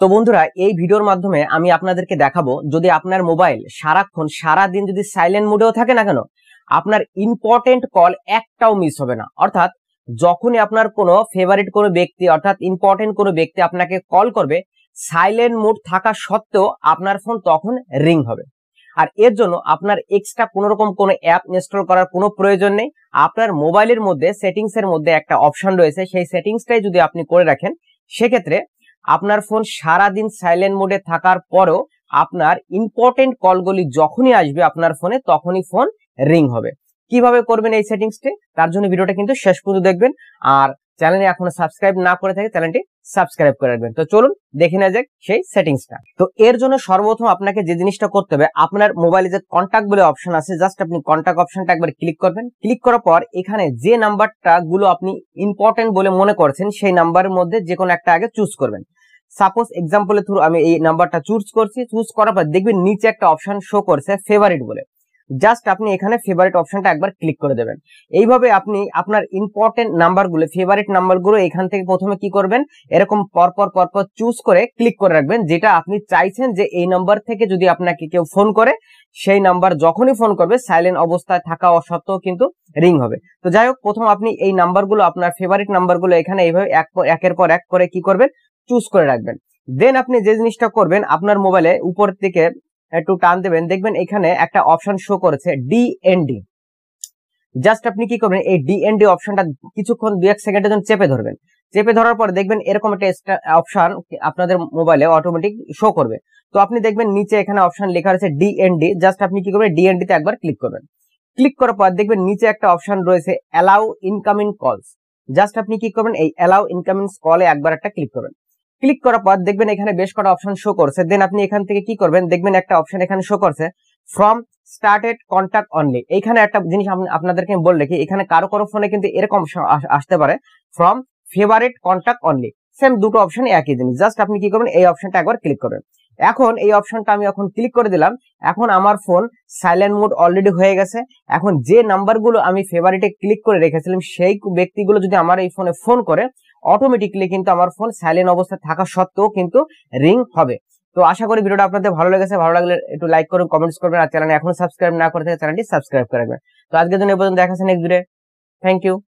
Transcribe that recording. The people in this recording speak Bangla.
তো বন্ধুরা, এই ভিডিওর মাধ্যমে আমি আপনাদেরকে দেখাবো, যদি আপনার মোবাইল সারাক্ষণ সারাদিন যদি সাইলেন্ট মোডেও থাকে না কেন, আপনার ইম্পর্টেন্ট কল একটাও মিস হবে না। অর্থাৎ যখনই আপনার কোনো ফেভারিট কোনো ব্যক্তি অর্থাৎ ইম্পর্টেন্ট কোনো ব্যক্তি আপনাকে কল করবে, সাইলেন্ট মোড থাকা সত্ত্বেও আপনার ফোন তখন রিং হবে। আর এর জন্য আপনার এক্সট্রা কোনো রকম কোনো অ্যাপ ইনস্টল করার কোনো প্রয়োজন নেই। আপনার মোবাইলের মধ্যে সেটিংস এর মধ্যে একটা অপশন রয়েছে, সেই সেটিংসটাই যদি আপনি করে রাখেন, সেক্ষেত্রে আপনার ফোন সারাদিন সাইলেন্ট মোডে থাকার পরেও আপনার ইম্পর্টেন্ট কলগুলি যখনই আসবে আপনার ফোনে, তখনই ফোন রিং হবে। কিভাবে করবেন এই সেটিংসটি, তার জন্য ভিডিওটা কিন্তু শেষ পর্যন্ত দেখবেন। আর চ্যানেলে এখনো সাবস্ক্রাইব না করে থাকে, চ্যানেলটি সাবস্ক্রাইব করে রাখবেন। তো চলুন দেখে নেওয়া যাক সেই সেটিংসটা। তো এর জন্য সর্বপ্রথম আপনাকে যে জিনিসটা করতে হবে, আপনার মোবাইলে যে কন্টাক্ট বলে অপশন আছে, জাস্ট আপনি কন্টাক্ট অপশনটা একবার ক্লিক করবেন। ক্লিক করার পর এখানে যে নাম্বারটা গুলো আপনি ইম্পর্টেন্ট বলে মনে করছেন, সেই নাম্বারের মধ্যে যে কোনো একটা আগে চুজ করবেন। সাপোজ এক্সাম্পলের থ্রু আমি এই নাম্বারটা চুজ করছি। চুজ করার পর দেখবেন নিচে একটা অপশন শো করছে ফেভারিট বলে, জাস্ট আপনি এখানে ফেভারিট অপশনটা একবার ক্লিক করে দেবেন। এইভাবে আপনি আপনার ইম্পর্টেন্ট নাম্বারগুলো, ফেভারিট নাম্বারগুলো এখান থেকে প্রথমে কি করবেন, এরকম পরপর চুজ করে ক্লিক করে রাখবেন, যেটা আপনি চাইছেন যে এই নাম্বার থেকে যদি আপনাকে কেউ ফোন করে, সেই নাম্বার যখনই ফোন করবে সাইলেন্ট অবস্থায় থাকা সত্ত্বেও কিন্তু রিং হবে। তো যাই হোক, প্রথম আপনি এই নাম্বারগুলো, আপনার ফেভারিট নাম্বারগুলো এখানে এইভাবে একের পর এক করে কি করবেন, চুজ করে রাখবেন। দেন আপনি যে জিনিসটা করবেন, আপনার মোবাইলে উপর থেকে একটু টান দেবেন, দেখবেন এখানে একটা অপশন শো করেছে ডিএনডি। জাস্ট আপনি কি করবেন, এই ডিএনডি অপশনটা কিছুক্ষণ 2-1 সেকেন্ডের জন্য চেপে ধরবেন। চেপে ধরার পর দেখবেন এরকম একটা অপশন আপনাদের মোবাইলে অটোমেটিক শো করবে। তো আপনি দেখবেন নিচে এখানে অপশন লেখা রয়েছে ডিএনডি, জাস্ট আপনি কি করবেন, ডিএনডি তে একবার ক্লিক করবেন। ক্লিক করার পর দেখবেন নিচে একটা অপশন রয়েছে অ্যালাউ ইনকামিং কলস, জাস্ট আপনি কি করবেন, এই অ্যালাউ ইনকামিং কলে একবার একটা ক্লিক করবেন। ক্লিক করার পর দেখবেন এখানে বেশ কটা অপশন শো করছে। দেন আপনি এখান থেকে কি করবেন, দেখবেন একটা অপশন এখানে শো করছে ফ্রম স্টার্টেড কন্টাক্ট অনলি। এখানে একটা জিনিস আপনাদেরকে বললে কি, এখানে কারো ফোনে কিন্তু এরকম আসতে পারে from favourite contact only, same দুটো অপশন একই জিনিস। জাস্ট আপনি কি করবেন, এই অপশনটা একবার ক্লিক করবেন। এখন এই অপশনটা আমি এখন ক্লিক করে দিলাম। এখন আমার ফোন সাইলেন্ট মোড অলরেডি হয়ে গেছে। এখন যে নাম্বারগুলো আমি ফেভারিটে ক্লিক করে রেখেছিলাম, সেই ব্যক্তিগুলো যদি আমার এই ফোনে ফোন করে, অটোমেটিকলি কিন্তু আমার ফোন সাইলেন্ট অবস্থায় থাকা সত্ত্বেও কিন্তু রিং হবে। তো আশা করি ভিডিওটা আপনাদের ভালো লেগেছে। ভালো লাগলে একটু লাইক করুন, কমেন্টস করবেন, আর চ্যানেলে এখনো সাবস্ক্রাইব না করে থাকে চ্যানেলটি সাবস্ক্রাইব করে রাখবেন। তো আজকের জন্য এই পর্যন্ত, দেখা হচ্ছে নেক্সট ভিডিও। Thank you.